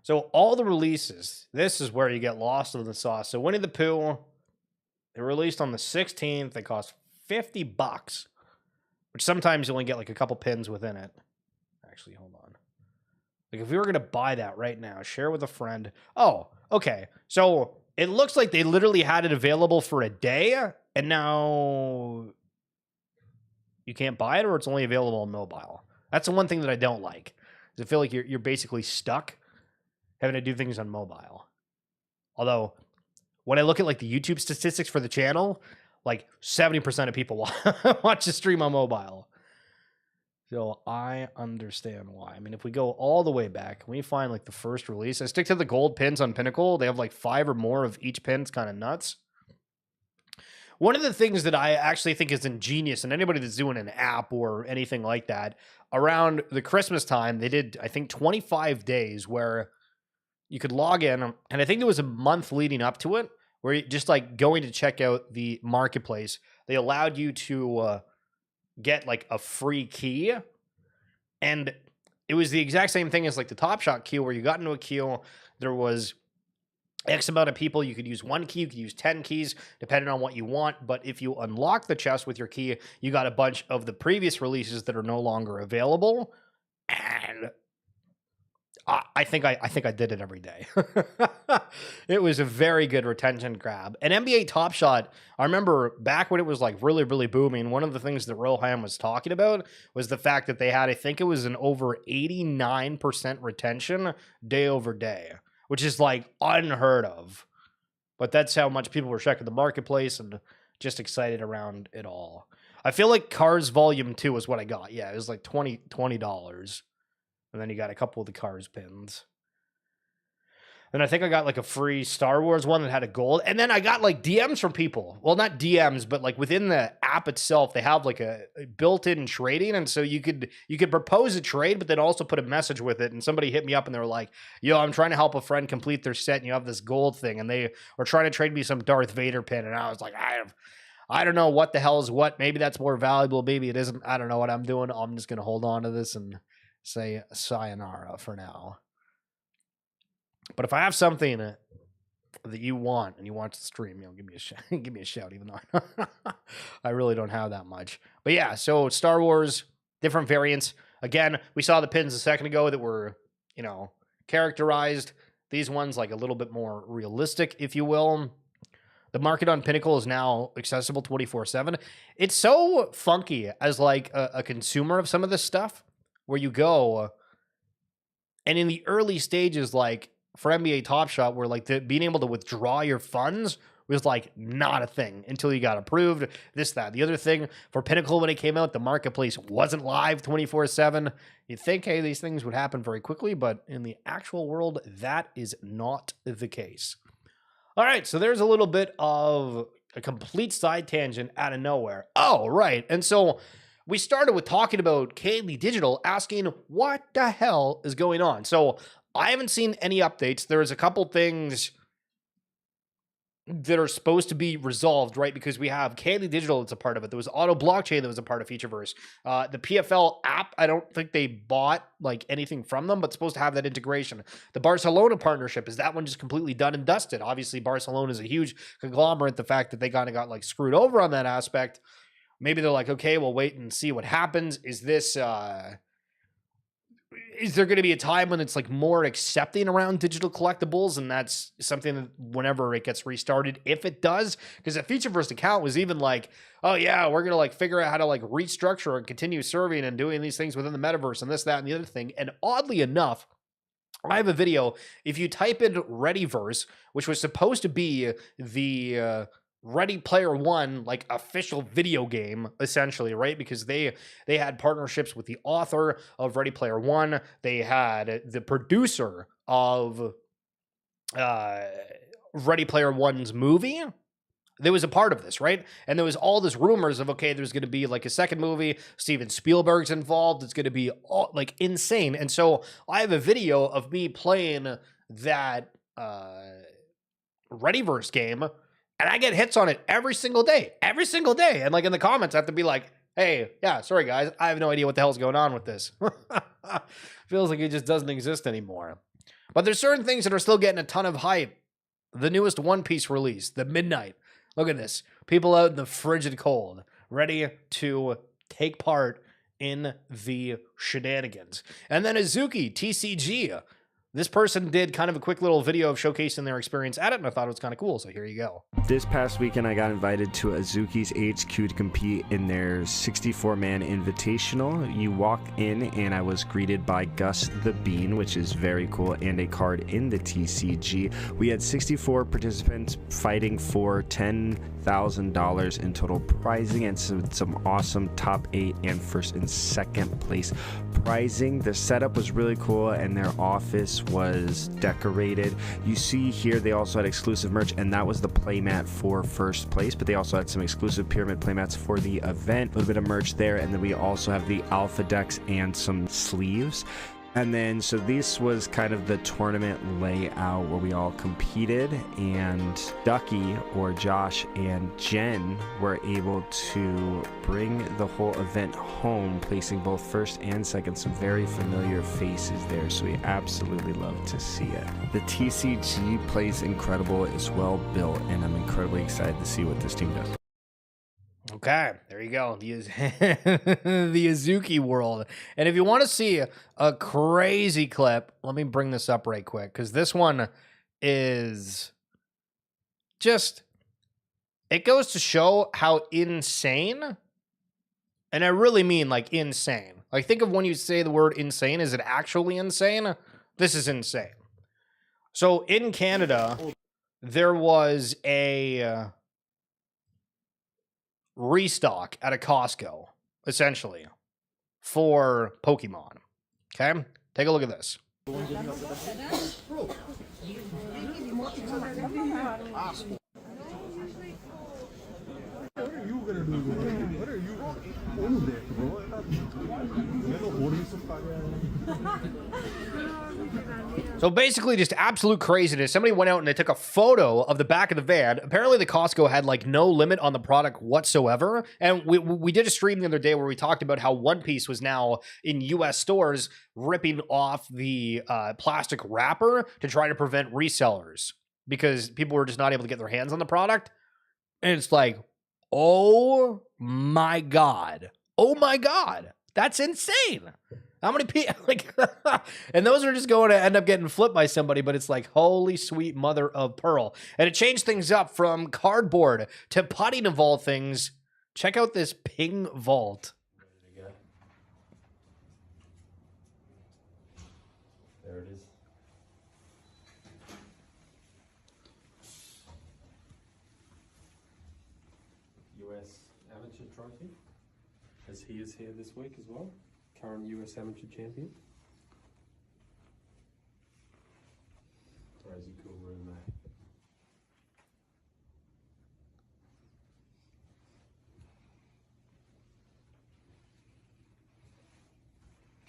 So all the releases, this is where you get lost in the sauce. So Winnie the Pooh, they released on the 16th. They cost $50, which sometimes you only get like a couple pins within it. Actually, hold on. Like if we were going to buy that right now, share with a friend. Oh, okay. So it looks like they literally had it available for a day, and now you can't buy it, or it's only available on mobile. That's the one thing that I don't like. I feel like you're basically stuck having to do things on mobile. Although, when I look at like the YouTube statistics for the channel, like 70% of people watch the stream on mobile. So I understand why. I mean, if we go all the way back, when you find like the first release, I stick to the gold pins on Pinnacle. They have like 5 or more of each pin. It's kind of nuts. One of the things that I actually think is ingenious, and anybody that's doing an app or anything like that, around the Christmas time, they did, I think, 25 days where you could log in, and I think there was a month leading up to it where you just like going to check out the marketplace, they allowed you to get like a free key. And it was the exact same thing as like the Top Shot queue, where you got into a queue, there was X amount of people, you could use 1 key, you could use 10 keys, depending on what you want. But if you unlock the chest with your key, you got a bunch of the previous releases that are no longer available. And I think I did it every day. It was a very good retention grab. And NBA Top Shot, I remember back when it was like really, really booming, one of the things that Rohan was talking about was the fact that they had, I think it was an over 89% retention day over day, which is like unheard of. But that's how much people were checking the marketplace and just excited around it all. I feel like Cars Volume 2 is what I got. Yeah, it was like $20. And then you got a couple of the Cars pins. And I think I got like a free Star Wars one that had a gold. And then I got like DMs from people. Well, not DMs, but like within the app itself, they have like a built-in trading. And so you could propose a trade, but then also put a message with it. And somebody hit me up and they were like, yo, I'm trying to help a friend complete their set, and you have this gold thing. And they were trying to trade me some Darth Vader pin. And I was like, I don't know what the hell is what. Maybe that's more valuable. Maybe it isn't. I don't know what I'm doing. I'm just going to hold on to this and say sayonara for now. But if I have something that you want and you watch the stream, give me a shout. Give me a shout, even though I really don't have that much. But yeah, so Star Wars, different variants. Again, we saw the pins a second ago that were, characterized. These ones like a little bit more realistic, if you will. The market on Pinnacle is now accessible 24/7. It's so funky as like a consumer of some of this stuff, where you go, and in the early stages, like for NBA Top Shot, where like being able to withdraw your funds was like not a thing until you got approved. This, that, the other thing. For Pinnacle, when it came out, the marketplace wasn't live 24/7. You'd think, hey, these things would happen very quickly, but in the actual world, that is not the case. All right, so there's a little bit of a complete side tangent out of nowhere. Oh, right. And so we started with talking about Kaylee Digital, asking what the hell is going on. So I haven't seen any updates. There's a couple things that are supposed to be resolved, right? Because we have Kaylee Digital that's a part of it. There was Auto Blockchain that was a part of Futureverse. The PFL app, I don't think they bought like anything from them, but supposed to have that integration. The Barcelona partnership, is that one just completely done and dusted? Obviously, Barcelona is a huge conglomerate. The fact that they kind of got like screwed over on that aspect, maybe they're like, okay, we'll wait and see what happens. Is this... is there going to be a time when it's like more accepting around digital collectibles, and that's something that whenever it gets restarted, if it does? Because the Futureverse account was even like, oh yeah, we're going to like figure out how to like restructure and continue serving and doing these things within the metaverse and this, that, and the other thing. And oddly enough, I have a video. If you type in Readyverse, which was supposed to be the Ready Player One, like official video game, essentially, right? Because they had partnerships with the author of Ready Player One. They had the producer of Ready Player One's movie. There was a part of this, right? And there was all this rumors of, okay, there's going to be like a second movie. Steven Spielberg's involved. It's going to be all, like insane. And so I have a video of me playing that Readyverse game, and I get hits on it every single day. And like in the comments, I have to be like, hey, yeah, sorry guys, I have no idea what the hell's going on with this. Feels like it just doesn't exist anymore. But there's certain things that are still getting a ton of hype. The newest One Piece release, the Midnight. Look at this. People out in the frigid cold, ready to take part in the shenanigans. And then Azuki, TCG. This person did kind of a quick little video of showcasing their experience at it, and I thought it was kind of cool, so here you go. This past weekend, I got invited to Azuki's HQ to compete in their 64-man invitational. You walk in, and I was greeted by Gus the Bean, which is very cool, and a card in the TCG. We had 64 participants fighting for $10,000 in total prizing, and some awesome top 8 and first and second place prizing. The setup was really cool, and their office was decorated. You see here they also had exclusive merch, and that was the playmat for first place, but they also had some exclusive pyramid playmats for the event. A little bit of merch there, and then we also have the alpha decks and some sleeves. And then, so this was kind of the tournament layout where we all competed, and Ducky, or Josh, and Jen were able to bring the whole event home, placing both first and second. Some very familiar faces there, so we absolutely love to see it. The TCG plays incredible, it's well built, and I'm incredibly excited to see what this team does. Okay, there you go. The Azuki world. And if you want to see a crazy clip, let me bring this up right quick, because this one is just, it goes to show how insane, and I really mean like insane. Like, think of when you say the word insane, is it actually insane? This is insane. So in Canada, there was a restock at a Costco, essentially, for Pokemon. Okay? Take a look at this. What are you gonna do? What are you own there, bro? So basically just absolute craziness. Somebody went out and they took a photo of the back of the van. Apparently the Costco had like no limit on the product whatsoever. And we did a stream the other day where we talked about how One Piece was now in US stores ripping off the plastic wrapper to try to prevent resellers because people were just not able to get their hands on the product. And it's like, oh my God. Oh my God. That's insane. How many people, like, and those are just going to end up getting flipped by somebody, but it's like, holy sweet mother of pearl. And it changed things up from cardboard to putting of all things. Check out this ping vault. There it is. Trophy, as he is here this week as well, current US Amateur Champion. Crazy cool room there.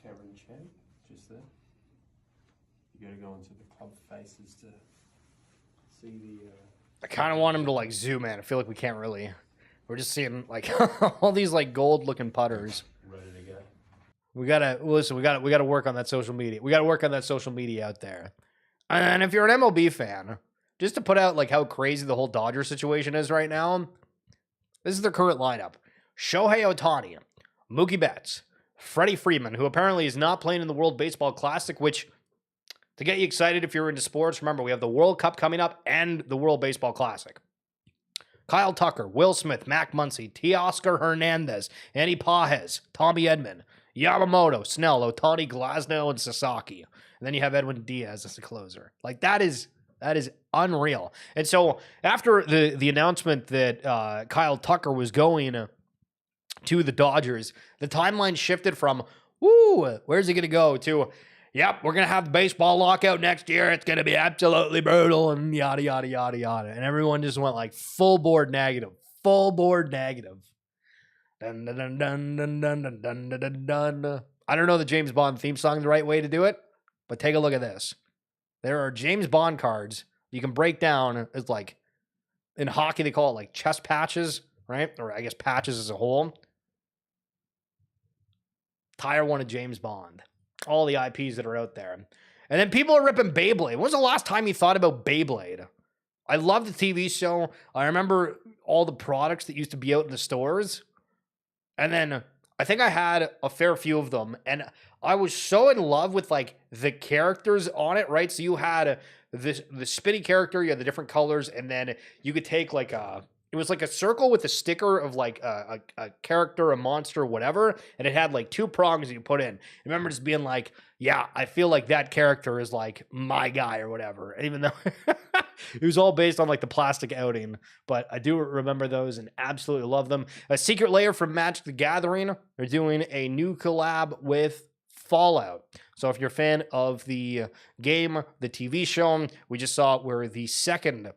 Cameron Chan, just there. You gotta go into the club faces to see the... I kind of want him to like zoom in. I feel like we can't really. We're just seeing like all these like gold looking putters. ready to go. We gotta listen. We gotta work on that social media. We gotta work on that social media out there. And if you're an MLB fan, just to put out like how crazy the whole Dodger situation is right now, this is their current lineup: Shohei Ohtani, Mookie Betts, Freddie Freeman, who apparently is not playing in the World Baseball Classic, which, to get you excited if you're into sports, remember we have the World Cup coming up and the World Baseball Classic. Kyle Tucker, Will Smith, Mac Muncy, Teoscar Hernandez, Andy Pages, Tommy Edman, Yamamoto, Snell, Ohtani, Glasnow, and Sasaki. And then you have Edwin Diaz as the closer. Like, that is unreal. And so after the announcement that Kyle Tucker was going to the Dodgers, the timeline shifted from, woo, where's he going to go, to, yep, we're going to have the baseball lockout next year. It's going to be absolutely brutal and yada, yada, yada, yada. And everyone just went like full board negative. Dun, dun, dun, dun, dun, dun, dun, dun, dun, dun, dun. I don't know the James Bond theme song the right way to do it, but take a look at this. There are James Bond cards you can break down as like, in hockey they call it like chest patches, right? Or I guess patches as a whole. Tire one of James Bond. All the IPs that are out there. And then people are ripping Beyblade. When was the last time you thought about Beyblade? I love the TV show. I remember all the products that used to be out in the stores. And then I think I had a fair few of them. And I was so in love with like the characters on it, right? So you had the spinny character, you had the different colors, and then you could take like it was like a circle with a sticker of like a character, a monster, whatever, and it had like two prongs that you put in. I remember just being like, yeah, I feel like that character is like my guy or whatever, even though it was all based on like the plastic outing. But I do remember those and absolutely love them. A Secret Lair from Magic the Gathering. They're doing a new collab with Fallout. So if you're a fan of the game, the TV show, we just saw where the second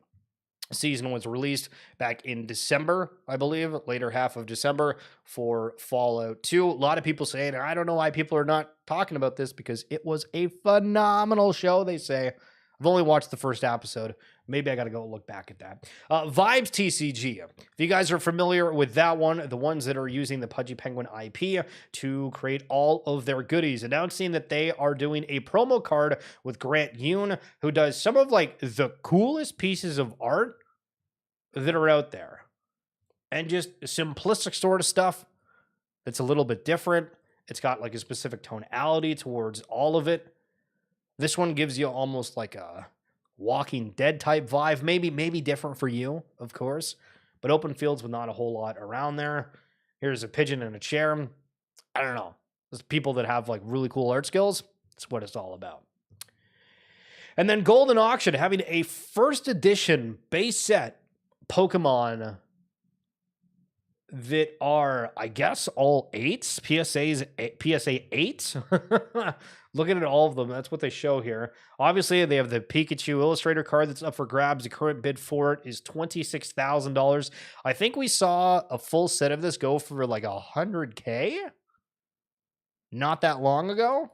season was released back in December, I believe, later half of December for Fallout 2. A lot of people saying, I don't know why people are not talking about this, because it was a phenomenal show, they say. I've only watched the first episode. Maybe I got to go look back at that. Vibes TCG. If you guys are familiar with that one, the ones that are using the Pudgy Penguin IP to create all of their goodies, announcing that they are doing a promo card with Grant Yoon, who does some of like the coolest pieces of art that are out there. And just simplistic sort of stuff that's a little bit different. It's got like a specific tonality towards all of it. This one gives you almost like a Walking Dead type vibe. Maybe different for you, of course. But open fields with not a whole lot around there. Here's a pigeon in a chair. I don't know. There's people that have like really cool art skills. That's what it's all about. And then Golden Auction having a first edition base set Pokemon that are, I guess, all 8s, PSA 8s. Looking at all of them, that's what they show here. Obviously, they have the Pikachu Illustrator card that's up for grabs. The current bid for it is $26,000. I think we saw a full set of this go for like $100K not that long ago,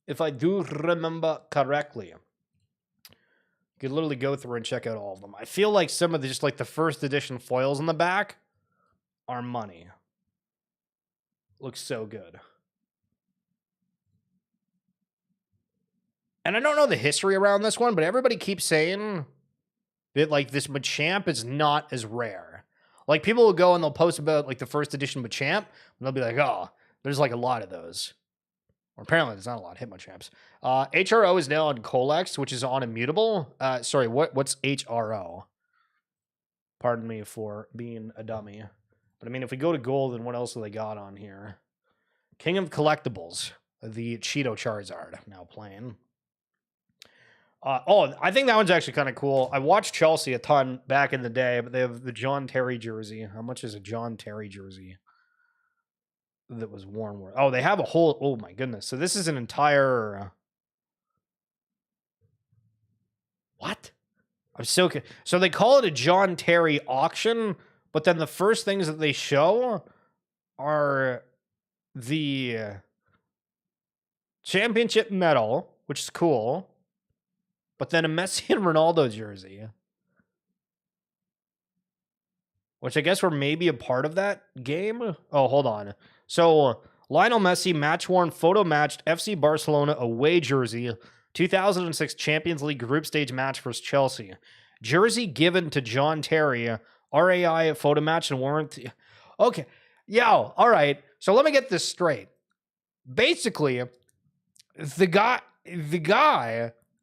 if I do remember correctly. You could literally go through and check out all of them. I feel like some of the just like the first edition foils in the back are money. Looks so good. And I don't know the history around this one, but everybody keeps saying that like this Machamp is not as rare. Like people will go and they'll post about like the first edition Machamp, and they'll be like, oh, there's like a lot of those. Or apparently there's not a lot of Hitmonchamps. HRO is now on Colex, which is on Immutable. Sorry, what's HRO? Pardon me for being a dummy. But I mean, if we go to gold, then what else do they got on here? King of Collectibles, the Cheeto Charizard, now playing. Oh, I think that one's actually kind of cool. I watched Chelsea a ton back in the day, but they have the John Terry jersey. How much is a John Terry jersey that was worn? Oh, they have a whole. Oh my goodness! So this is an entire. What? I'm so. So they call it a John Terry auction, but then the first things that they show are the championship medal, which is cool. But then a Messi and Ronaldo jersey, which I guess were maybe a part of that game. Oh, hold on. So Lionel Messi match-worn photo-matched FC Barcelona away jersey, 2006 Champions League group stage match versus Chelsea. Jersey given to John Terry, RAI photo match and warranty. Okay. Yo, all right. So let me get this straight. Basically, the guy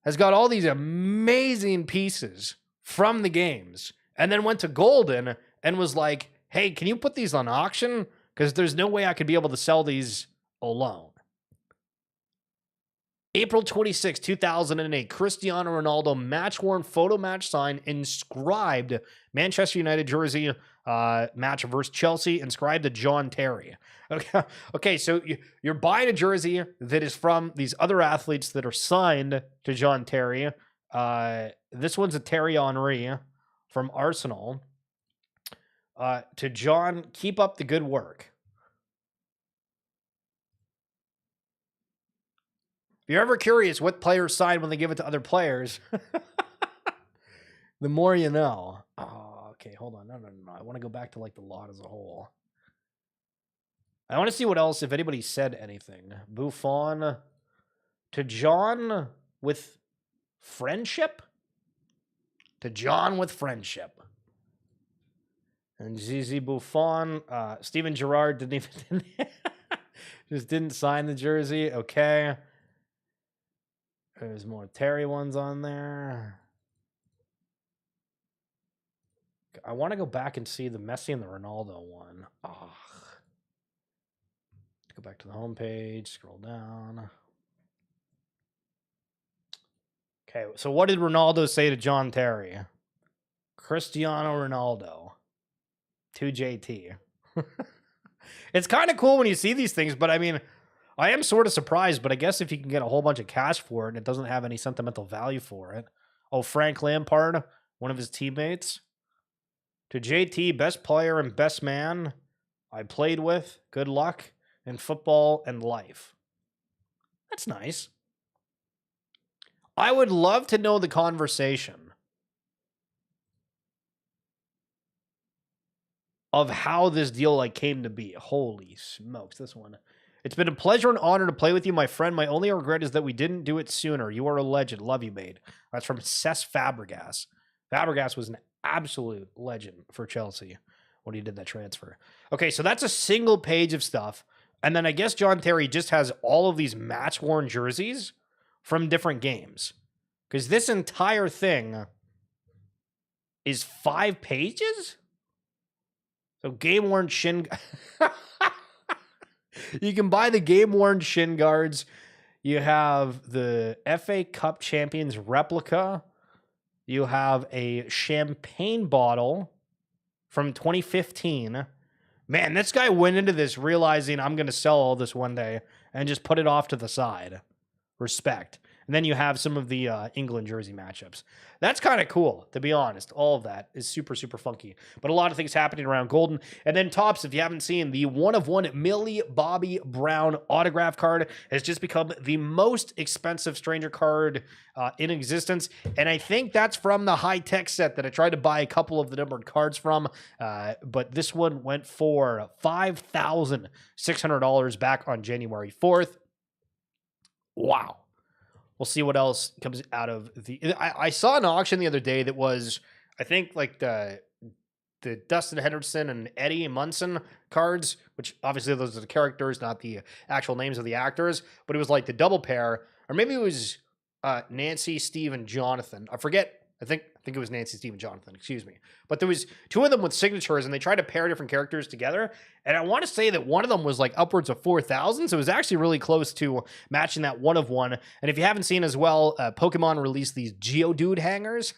has got all these amazing pieces from the games and then went to Golden and was like, hey, can you put these on auction? Because there's no way I could be able to sell these alone. April 26, 2008, Cristiano Ronaldo match-worn photo match sign inscribed Manchester United jersey match versus Chelsea, inscribed to John Terry. Okay, so you're buying a jersey that is from these other athletes that are signed to John Terry. This one's a Thierry Henry from Arsenal. To John, keep up the good work. If you're ever curious what players sign when they give it to other players, the more you know. Oh, okay, hold on. No. I want to go back to like the lot as a whole. I want to see what else, if anybody said anything. Buffon to John with friendship? To John with friendship. And Zizi Buffon, Steven Gerrard didn't even just didn't sign the jersey. Okay. There's more Terry ones on there. I want to go back and see the Messi and the Ronaldo one. Oh. Go back to the homepage, scroll down. Okay, so what did Ronaldo say to John Terry? Cristiano Ronaldo. To JT. It's kind of cool when you see these things, but I mean, I am sort of surprised, but I guess if you can get a whole bunch of cash for it and it doesn't have any sentimental value for it. Oh, Frank Lampard, one of his teammates. To JT, best player and best man I played with. Good luck in football and life. That's nice. I would love to know the conversation of how this deal like came to be. Holy smokes, this one. It's been a pleasure and honor to play with you, my friend. My only regret is that we didn't do it sooner. You are a legend. Love you, mate. That's from Cesc Fabregas. Fabregas was an absolute legend for Chelsea when he did that transfer. Okay, so that's a single page of stuff. And then I guess John Terry just has all of these match-worn jerseys from different games. Because this entire thing is 5 pages? So game-worn shin... You can buy the game-worn shin guards. You have the FA Cup Champions replica. You have a champagne bottle from 2015. Man, this guy went into this realizing I'm going to sell all this one day and just put it off to the side. Respect. And then you have some of the England jersey matchups. That's kind of cool, to be honest. All of that is super, super funky. But a lot of things happening around Golden. And then Topps, if you haven't seen, the 1/1 Millie Bobby Brown autograph card has just become the most expensive Stranger card in existence. And I think that's from the high-tech set that I tried to buy a couple of the numbered cards from. But this one went for $5,600 back on January 4th. Wow. We'll see what else comes out of the... I saw an auction the other day that was, I think, like the Dustin Henderson and Eddie Munson cards, which obviously those are the characters, not the actual names of the actors, but it was like the double pair, or maybe it was Nancy, Steve, and Jonathan. I forget I think it was Nancy, Steve, and Jonathan, excuse me. But there was 2 of them with signatures, and they tried to pair different characters together. And I want to say that one of them was like upwards of 4,000. So it was actually really close to matching that 1 of 1. And if you haven't seen as well, Pokemon released these Geodude hangers,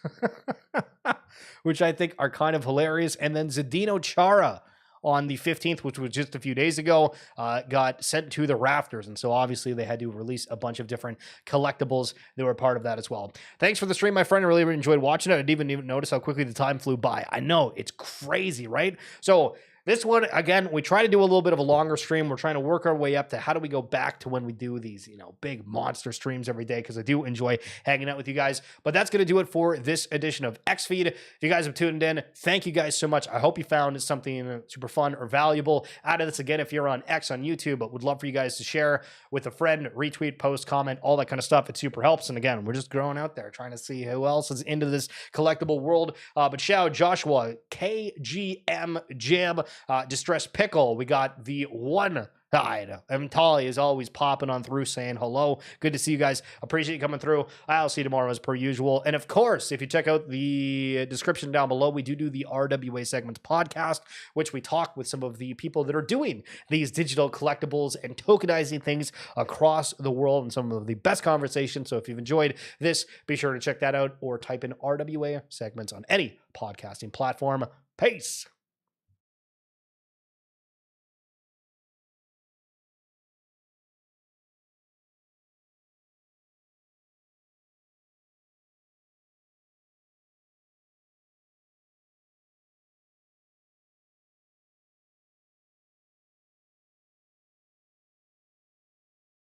which I think are kind of hilarious. And then Zadino Chara on the 15th, which was just a few days ago, got sent to the rafters. And so obviously they had to release a bunch of different collectibles that were part of that as well. Thanks for the stream, my friend. I really enjoyed watching it. I didn't even notice how quickly the time flew by. I know, it's crazy, right? So this one, again, we try to do a little bit of a longer stream. We're trying to work our way up to how do we go back to when we do these, big monster streams every day, because I do enjoy hanging out with you guys. But that's going to do it for this edition of X-Feed. If you guys have tuned in, thank you guys so much. I hope you found something super fun or valuable out of this. Again, if you're on X on YouTube, but would love for you guys to share with a friend, retweet, post, comment, all that kind of stuff. It super helps. And again, we're just growing out there, trying to see who else is into this collectible world. But shout out Joshua, KGM Jim, Distress Pickle. We got the one side. And Tali is always popping on through saying hello. Good to see you guys. Appreciate you coming through. I'll see you tomorrow as per usual. And of course, if you check out the description down below, we do the RWA SegMints podcast, which we talk with some of the people that are doing these digital collectibles and tokenizing things across the world, and some of the best conversations. So if you've enjoyed this, be sure to check that out or type in RWA SegMints on any podcasting platform. Peace.